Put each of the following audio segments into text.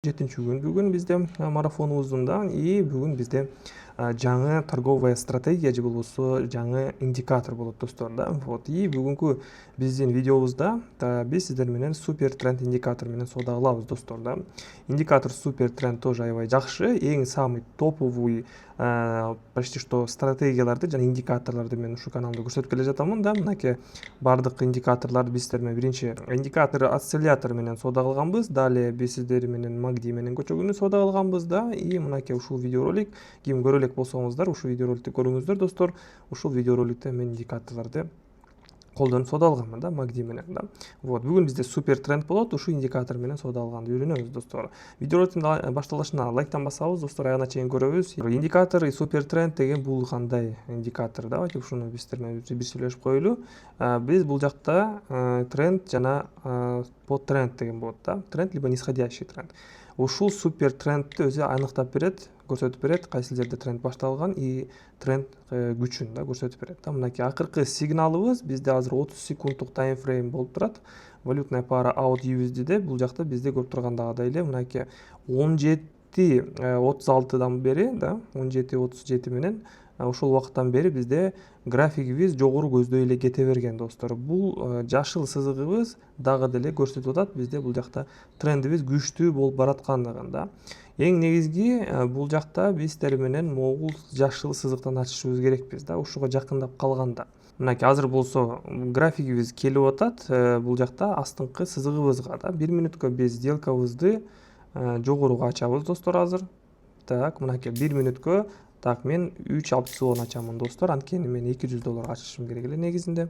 7 күн. Бүгін бізде марафонымыздың и бүгін бізде жаңы торговая стратегия же болбосо жаңы индикатор болот достор да. Вот и бүгүнкү биздин видеобузда биз сиздер менен супер тренд индикатор менен соода кылабыз достор да. Индикатор супер тренд тоже аябай жакшы, эң самый топовый почти что стратегияларды жана индикаторлорду мен ушул каналда көрсөтүп келе жатамын да. Мынакей бардык индикаторлорду биз сиздер менен биринчи индикатор осциллятор менен соода кылганбыз. Далее биз сиздер менен MACD менен көчөгүнү соода кылганбыз да. И мынакей ушул видеоролик ким көрө элек болсоңуздар, ушул видеороликти көрүңүздөр достор. Ушул видеороликте мен индикаторлорду колдонуп соода алганмын да, MACD менен да. Вот бүгүн бизде супер тренд болот, ушул индикатор менен соода алганды үйрөнөбүз достор. Видеороликтин башталышына лайктан басабыз достор, аягына чейин көрөбүз. Индикатор и супер тренд деген бул кандай индикатор? Давайте ушуну биз сиздер менен бир сүйлөшүп коелу. Биз бул жакта тренд жана под тренд деген болот да. Тренд либо нисходящий тренд. Ушул супер трендти өзү аныктап берет, көрсөтүп берет, кайсы жерде тренд башталган и тренд күчүн да көрсөтүп берет да. Мынакей акыркы сигналыбыз бизде азыр 30 секунддук таймфрейм болуп турат. Валютная пара AUD-USD бул жакта бизде көрүп тургандагыдай эле мынакей 17:36 бери да, 17:37 менен ошол убакыттан бери бизде графигибиз жогору көздөй эле кете берген достор. Бул жашыл сызыгыбыз дагы деле көрсөтүп атат бизде бул жакта трендибиз күчтүү болуп бараткандыгын да. Эң негизги бул жакта биз сиздер менен могул жашыл сызыктан ачышыбыз керекпиз да, ушуга жакындап калганда. Мынакей азыр болсо графигибиз келип атат бул жакта астыңкы сызыгыбызга да. 1 мүнөткө биз сделкабызды жогоруга ачабыз достор азыр. Так, мынакей 1 мүнөткө мен 3 опцион ачамын достор. Анткени мен $200 ачышым керек эле негизинде.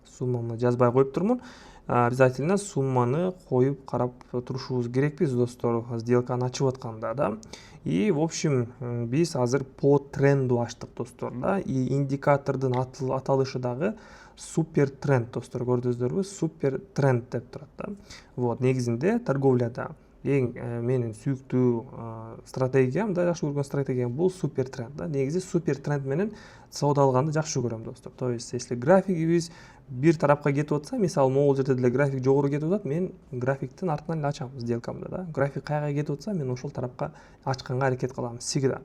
Суммамды жазбай коюп турмун. Обязательно сумманы коюп карап турушубуз керекпиз достор, сделканы ачып атканда да. И в общем биз азыр по тренду ачтык достор да. И индикатордун аталышы дагы супер тренд достор, көрдүңүздөрбү? Супер тренд деп турат да. Вот негизинде торговляда эң менин сүйүктүү стратегиям да, жакшы көргөн стратегиям бул супер тренд да. Негизи супер тренд менен соода алганды жакшы көрөм достор. То есть если графигибиз бир тарапка кетип атса, мисалы могул жерде деле график жогору кетип атат, мен графиктин артынан эле ачам сделкамды да. График кайга кетип атса, мен ошол тарапка ачканга аракет кылам всегда.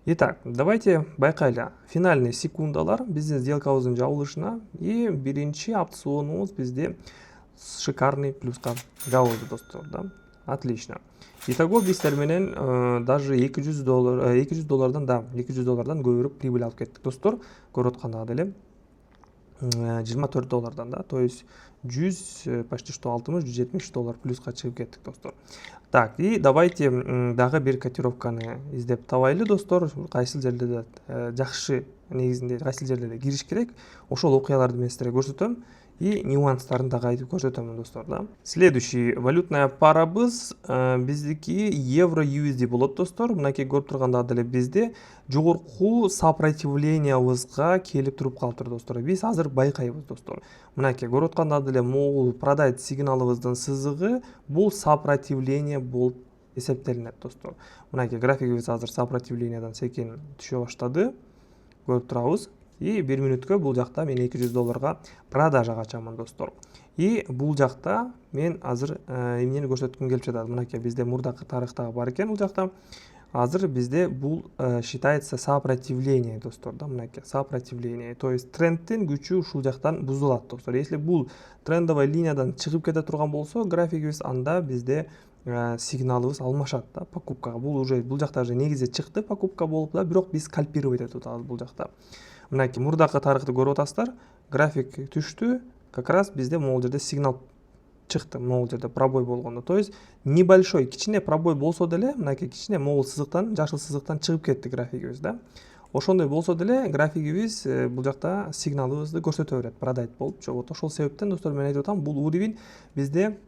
Итак, давайте байкайлы. Финальный секундалар биздин сделкабыздын жабылышына и биринчи опционубуз бизде шикарный плюска жабылды достор да. Отлично. Итого биз сиздер менен даже $200 көбүрөөк прибыль алып кеттик достор. Көрүп аткандагы деле $24 да, то есть 100 почти что $60-170 плюска чыгып кеттик достор. Так, и давайте дагы бир котировканы издеп табайлы достор. Кайсыл жерлерде жакшы негизинде кайсыл жерлерде кириш керек, ошол окуяларды мен сиздерге көрсөтөм и нюанстарын дагы айтып көрсөтөм достор да. Следующий валютная парабыз биздики евро USD болот достор. Мынакей көрүп тургандагы деле бизде жогорку сопротивлениябызга келип туруп калыптыр достор. Биз азыр байкайбыз достор. Мынакей көрүп аткандагы деле могул продать сигналыбыздын сызыгы бул сопротивление болуп эсептелинет достор. Мынакей графигибиз азыр сопротивлениядан секин түшө баштады. Көрүп турабыз. И 1 мүнөткө бул жакта мен $200 продажага ачамын достор. И бул жакта мен азыр эмнени көрсөткүм келип жатат. Мынакей бизде мурдакы тарыхтагы бар экен бул жакта. Азыр бизде бул считается сопротивление достор да. Мынакей сопротивление. То есть трендтин күчү ушул жактан бузулат достор. Если бул трендовый линиядан чыгып кете турган болсо, графигибиз анда бизде сигналыбыз алмашат да покупкага. Бул жакта уже негизи чыкты покупка болуп да, бирок биз скальпировать этип атабыз бул жакта. Мынакей мурдакы тарыхты көрүп атасыздар. График түштү. Как раз бизде могул жерде сигнал чыкты, могул жерде пробой болгондо. То есть небольшой, кичине пробой болсо деле, мынакей кичине могул сызыктан, жашыл сызыктан чыгып кетти графигибиз да. Ошондой болсо деле графигибиз бул жакта сигналыбызды көрсөтө берет, продать болуп. Вот ошол себептен достор мен айтып атам, бул уровень бизде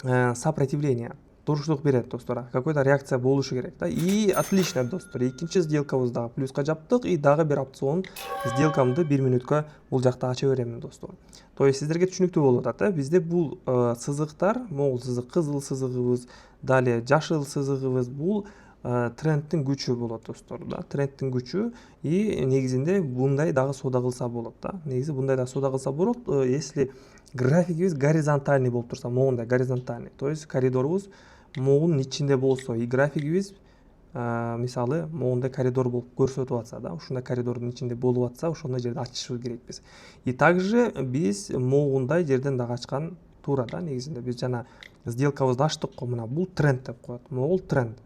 сопротивление, туруштук берет достор. Какой-то реакция болушу керек да. И отлично достор. Экинчи сделкабызды дагы плюска жаптык и дагы бир опцион сделкамды 1 мүнөткө бул жакта ача беремин достор. То есть сиздерге түшүнүктүү болуп атат да. Бизде бул сызыктар, могул сызык, кызыл сызыгыбыз, далее жашыл сызыгыбыз бул трендтин күчү болот достор да. Трендтин күчү и негизинде мындай дагы соода кылса болот да. Негизи мындай дагы соода кылса болот, если графигибиз горизонтальный болуп турса, моундай горизонтальный. То есть коридорубуз могунун ичинде болсо и графигибиз мисалы могундай коридор болуп көрсөтүп атса да, ушундай коридордун ичинде болуп атса, ошондой жерде ачышыбыз керекпиз. И также биз могундай жерден дагы ачкан туура да. Негизинде биз жана сделкабызды ачтык го, мына бул тренд деп коет. Могул тренд.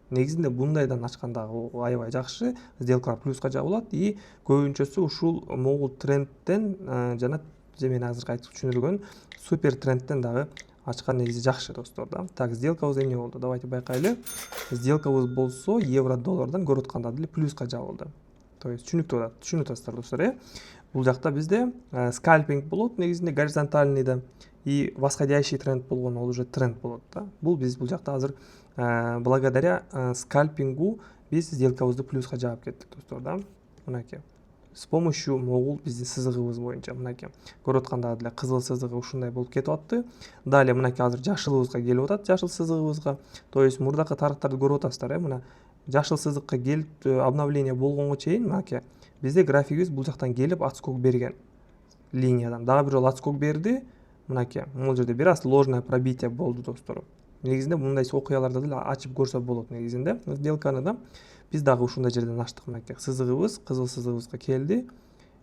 Негизинде бундайдан ачкан дагы аябай жакшы, сделкалар плюска жабылат и көбүнчөсү ушул могул трендден жана мен азыр айтып түшүндүргөн супер трендден дагы ачкан негизи жакшы достор да. Так, сделкабыз эмне болду? Давайте байкайлы. Сделкабыз болсо евро доллардан көрүп атканда деле плюска жабылды. То есть түшүнүп атасыздар достор, Бул жакта бизде скальпинг болот, негизинде горизонтальный да, и восходящий тренд болгон ол уже тренд болот да. Бул жакта азыр благодаря скальпингу биз сделкабызды плюска жаап кеттик достор да. Мынакей. С помощью могул биздин сызыгыбыз боюнча мынакей. Көрүп атканда деле кызыл сызыгы ушундай болуп кетип атты. Далее мынакей азыр жашылыбызга келип атат, жашыл сызыгыбызга. То есть мурдакы тарыктарды көрүп атасыздар, мына жашыл сызыкка келип обновление болгонго чейин мынакей бизде графигибиз бул жактан келип отскок берген линиядан. Дагы бир жолу отскок берди. Мынакей, бул жерде бир аз ложное пробитие болду достор. Негизинде мындай окуяларды деле ачып көрсө болот негизинде. Сделканы да биз дагы ушундай жерден ачтык, мынакей. Сызыгыбыз, кызыл сызыгыбызга келди.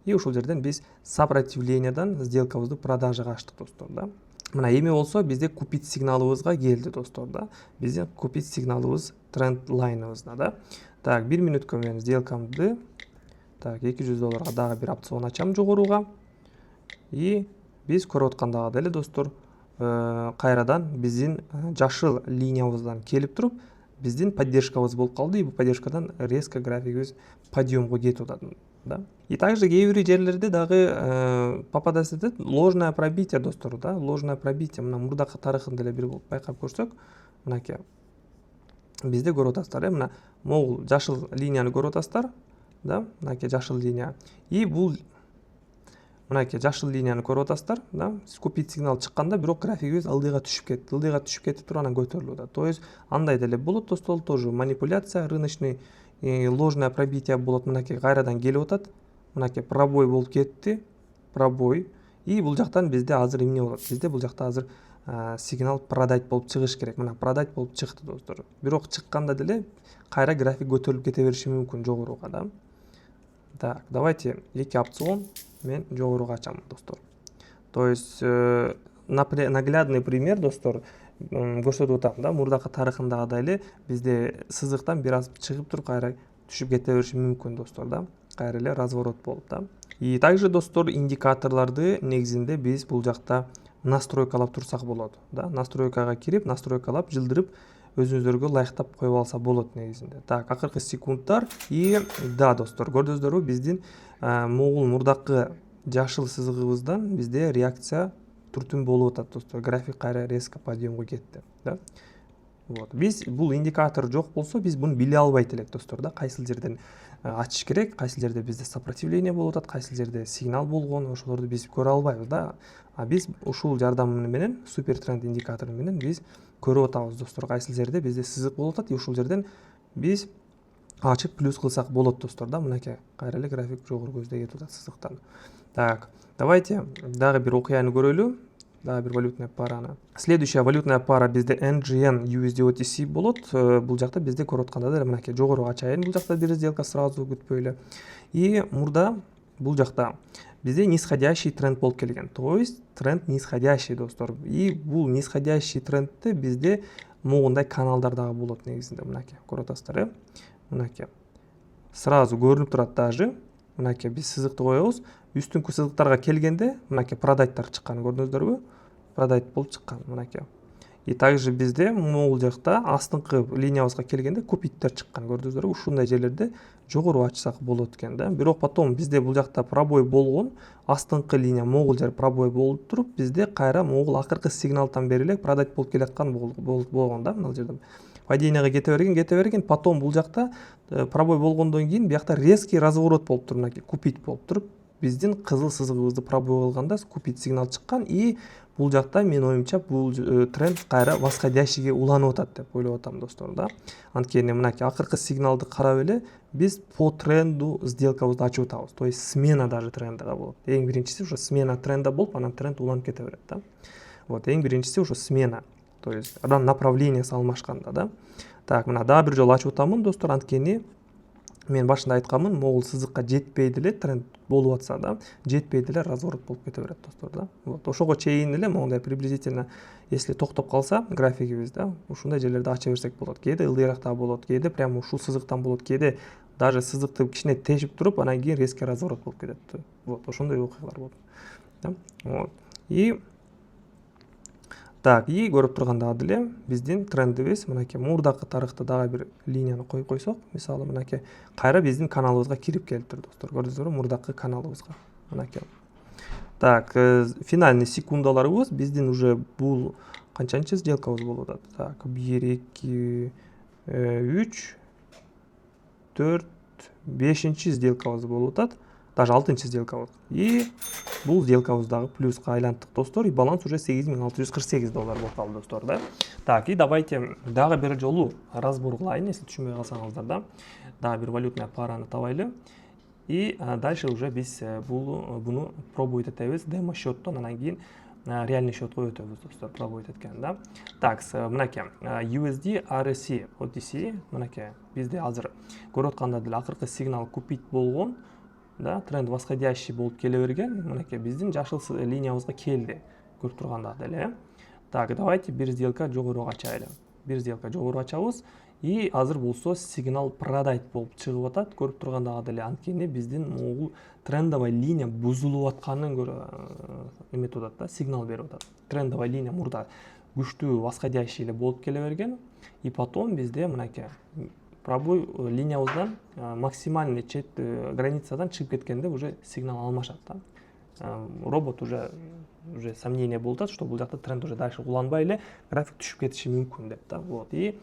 И ушул жерден биз сопротивлениедан сделкабызды продажага ачтык достор да. Мына эми болсо бизде купить сигналыбызга келди достор да. Биздин купить сигналыбыз тренд лайныбызда да. Так, 1 мүнөткө мен сделкамды так $200 дагы бир опцион ачам жогоруга. И биз көрүп аткандагы деле достор, кайрадан биздин жашыл линиябыздан келип туруп биздин поддержкабыз болуп калды. И бул поддержкадан резко графигибиз подъемго кетип атат да. И также кээ бир жерлерде дагы попадаться этет ложное пробитие достор да. Ложное пробитие мына мурдакы тарыхын деле бир байкап көрсөк, мынакей бизде көрүп атасыздар, мына могул жашыл линияны көрүп атасыздар да. Мынакей жашыл линия. И бул мынакей жашыл линияны көрүп атасыздар да. Купить сигнал чыкканда бирок графигибиз ылдыйга түшүп кетти. Ылдыйга түшүп кетип туруп анан көтөрүлүп атат. То есть андай деле болот достор, тоже манипуляция, рыночный ложное пробитие болот. Мынакей кайрадан келип атат. Мынакей пробой болуп кетти. Пробой. И бул жактан бизде азыр эмне болот? Бизде бул жакта азыр сигнал продать болуп чыгыш керек. Мына продать болуп чыкты достор. Бирок чыкканда деле кайра график көтөрүлүп кете бериши мүмкүн жогоруга да. Так, давайте эки опцион мен жогоруга ачам достор. То есть наглядный пример достор көрсөтүп атам да. Мурдакы тарыхындагыдай эле бизде сызыктан бир аз чыгып туруп кайра түшүп кете бериши мүмкүн достор да. Кайра эле разворот болуп да. И также достор индикаторларды негизинде биз бул жакта настройкалап турсак болот да. Настройкага кирип, настройкалап, жылдырып өзүңүздөргө ылайыктап коюп алса болот негизинде. Так, акыркы секундтар и да достор, көрдүңүздөрбү биздин могул мурдакы жашыл сызыгыбыздан бизде реакция туртун болуп атат достор. График кайра резко подъемго кетти да. Вот. Биз бул индикатор жок болсо биз буну биле албайт элек достор да. Кайсыл жерден ачыш керек, кайсыл жерде бизде сопротивление болуп атат, кайсыл жерде сигнал болгон, ошолорду биз көрө албайбыз да. А биз ушул жардамы менен, супер тренд индикатору менен биз көрүп атабыз достор, кайсыл жерде бизде сызык болуп атат. И ушул жерден биз ачып плюс кылсак болот достор да. Мынакей кайра эле график жогору көздө кетип атат сызыктан. Так, давайте дагы бир окуяны көрөлү. Дагы бир валютная параны. Следующая валютная пара бизде NGN USD болот. Бул жакта бизде көрүп атканда деле мынакей жогору ачайын. Бул жакта бир сделка сразу күтпөй эле. И мурда бул жакта бизде нисходящий тренд болуп келген. То есть тренд нисходящий достор. И бул нисходящий трендте бизде могундай каналдар дагы болот негизинде. Мынакей көрүп атасыздар, мынакей сразу көрүнүп турат даже. Мынакей биз сызыкты коебуз. Үстүнкү сызыктарга келгенде мынакей продайттар чыккан, көрдүңүздөрбү? Продайт болуп чыккан мынакей. И также бизде могул жакта астыңкы линиябызга келгенде купиттер чыккан, көрдүңүздөрбү? Ушундай жерлерде жогору ачсак болот экен да. Бирок потом бизде бул жакта пробой болгон, астыңкы линия могул жер пробой болуп туруп, бизде кайра могул акыркы сигналдан бери эле продайт болуп келаткан болгон да. Мына жерде паденияга кете берген, потом бул жакта пробой болгондон кийин биякта резкий разворот болуп туруп, мынакей купить болуп туруп, биздин кызыл сызыгыбызды пробой кылганда купить сигнал чыккан. И бул жакта мен оюмча бул тренд кайра восходящийге уланып атат деп ойлоп атам достор да. Анткени мынакей акыркы сигналды карап эле биз по тренду сделкабызды ачып атабыз. То есть смена даже трендага болот. Эң биринчиси ушу смена тренда болуп, анан тренд уланып кете берет да. Вот, эң биринчиси ушу смена то есть направлениясы алмашканда да. Так, мына дагы бир жолу ачып атамын достор, анткени мен башында айтканмын, могул сызыкка жетпей деле тренд болуп атса да, жетпей деле разворот болуп кете берет достор да. Вот ошого чейин эле моундай приблизительно если токтоп калса графигибиз да, ушундай жерлерди ача берсек болот. Кээде ылдыйракта болот, кээде прямо ушул сызыктан болот, кээде даже сызыкты кичине тешип туруп, анан кийин резкий разворот болуп кетет. Вот ошондой окуялар болот. Да? Вот. И так, и көрүп тургандай деле биздин трендибиз мынакей мурдакы тарыхта дагы бир линияны коюп койсок, мисалы мынакей кайра биздин каналыбызга кирип келиптир достор. Көрдүңүзбү мурдакы каналыбызга. Мынакей. Так, финальный секундаларыбыз биздин уже бул канчанчы сделкабыз болуп атат. Так, 1 2 3 4 5-чи сделкабыз болуп атат. Даже 6-чы сделкабыз. И бул сделкабыз дагы плюска айлантык достор. И баланс уже $8648 болуп калды достор да. Так, и давайте дагы бир жолу разбор кылайын, если түшүнбөй калсаңыздар да. Дагы бир валютный параны табайлы. И дальше уже биз буну пробовать этебиз демо счеттон, анан кийин реальный счетко өтөбүз достор, пробовать эткен да. Так, мынакей USD RSI OTC мынакей бизде азыр көрүп атканда деле акыркы сигнал купить болгон да, тренд восходящий болуп келе берген. Мынакей биздин жашыл линиябызга келди көрүп турганда деле. Так, давайте бир сделка жогору ачайлы. Бир сделка жогору ачабыз. И азыр болсо сигнал продать болуп чыгып атат. Көрүп турганда деле анткени биздин могул трендовый линия бузулуп атканын эметип атат да, сигнал берип атат. Трендовый линия мурда күчтүү восходящий эле болуп келе берген. И потом бизде мынакей пробой линиябыздан максимальный чет границадан чыгып кеткенде уже сигнал алмашат да. Робот уже сомнение болуп атат, что бул жакта тренд уже дальше уланбай эле график түшүп кетиши мүмкүн деп да. Вот. И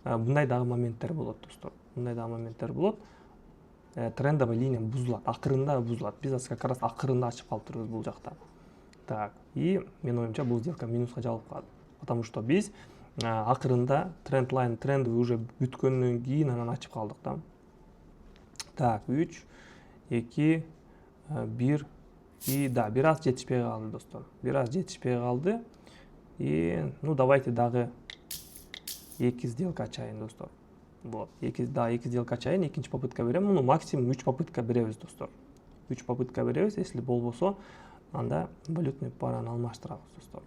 мындай дагы моменттер болот достор. Мындай дагы моменттер болот. Трендовый линия бузулат, акырында бузулат. Биз как раз акырында ачып калыптырбыз бул жакта. Так, и менин оюмча бул сделка минуска жабылып калды. Потому что биз акырында тренди уже бүткөндөн кийин анан ачып калдык да. Так, 3 2 1 и да, бир аз жетишпей калды достор. Бир аз жетишпей калды. И давайте дагы 2 сделка ачайын достор. Вот, 2 сделка ачайын, экинчи попытка берем. Максимум 3 попытка беребиз достор. 3 попытка беребиз, если болбосо, анда валютный параны алмаштырабыз достор.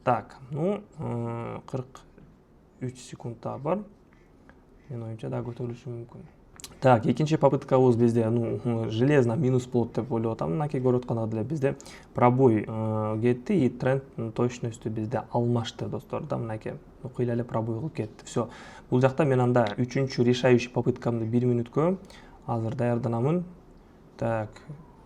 Так, 43 секундта бар. Менин оюмча да көтөрүлүшү мүмкүн. Так, экинчи попыткабыз бизде железно минус болот деп ойлоп атам. Мынакей көрүп атканда деле бизде пробой кетти и тренд точностью бизде алмашты достор да. Мынакей кыйла эле пробой кылып кетти. Все. Бул жакта мен анда 3-чү решающий попыткамды 1 мүнөткө азыр даярданамын. Так,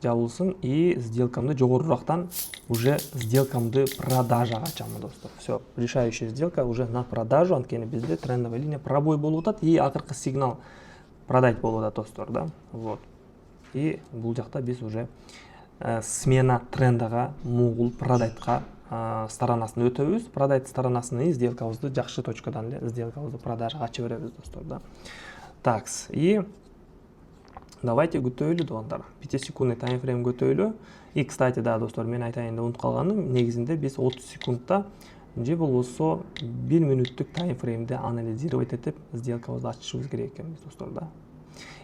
жабылсын и сделкамды жогорурактан уже сделкамды продажага ачамын достор. Все, решающая сделка уже на продажу, анткени бизде трендовая линия пробой болуп атат и акыркы сигнал продать болуп атат достор да. Вот. И бул жакта биз уже смена трендага могул продайтка сторонасына өтөбүз. Продать сторонасына сделкабызды жакшы точкадан эле сделкабызды продажага ача беребиз достор да. Так, и давайте күтөйлү достор. 5 секундный таймфрейм күтөйлү. И, кстати, да, достор, мен айтайын деп унутуп калганым, негизинде биз 30 секундта же болбосо 1 мүнөттүк таймфреймди анализировать этип сделкабызды ачышыбыз керек экенбиз достор да.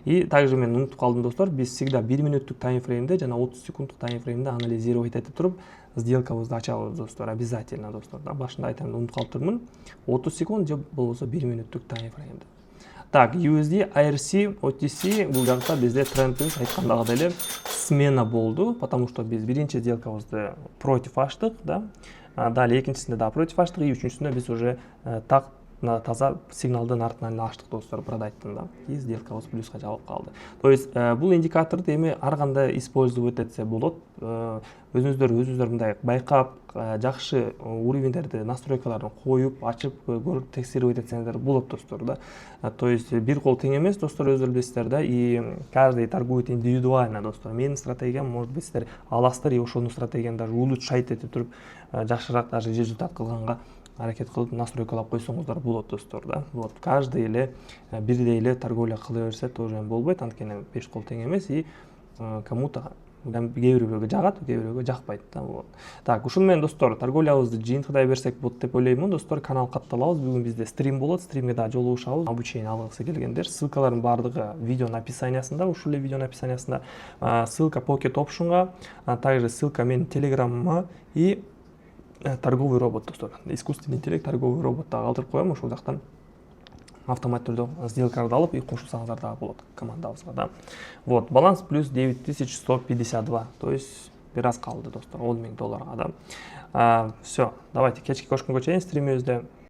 И также мен унутуп калдым достор, биз всегда 1 мүнөттүк таймфреймде жана 30 секунддук таймфреймде анализировать этип туруп сделкабызды ачабыз достор, обязательно достор да. Башында айтам деп унутуп калыптырмын. 30 секунд же болбосо 1 мүнөттүк таймфреймде. Так, USD, IRC, OTC бул жакта бизде трендибиз айткандагы деле смена болду, потому что биз биринчи сделкабызды против ачтык, да. Далее экинчисинде да против ачтык, и үчүнчүсүндө биз уже так таза сигналдын артынан эле ачтык достор продайттын да. И сделкабыз плюска жабылып калды. То есть бул индикаторду эми ар кандай использовать этсе болот. Өзүңүздөр мындай байкап, жакшы уровеньдерди, настройкаларын коюп, ачып, көрүп, текшерип этсеңиздер болот достор да. То есть бир кол тең эмес достор, өзүңөр билесиздер да, и каждый торгует индивидуально достор. Менин стратегиям, может быть, сиздер аласыздар, и ошонун стратегияны даже улучшать этип туруп, жакшыраак даже результат кылганга аракет кылып настройкалап койсоңуздар болот достор да. Вот, каждый эле бирдей эле торговля кыла берсе тоже болбойт, анткени 5 кол тең эмес, и кому-то кээ бирөөгө жагат, кээ бирөөгө жакпайт да. Вот. Так, ушуну менен достор торговлябызды жыйынтыгдай берсек болот деп ойлоймун. Достор, канал катталабыз. Бүгүн bizde стрим болот. Стримге да жолугушабыз. Обучение алгысы келгендер. Ссылкалардын баардыгы видеонун описаниясында, ушул эле видеонун описаниясында. Ссылка Pocket Option'га, также ссылка менин Телеграмыма и торговый робот, достор. Искусственный интеллект торговый робот да калтырып коем. Ошол жактан автомат түрдө сделкаларды алып, кошулсаңыздар да болот командабызга да. Вот, баланс плюс 9152. То есть бир аз калды, достор, $10,000 да. Все, давайте кечки көчкөнгө чейин стримибизде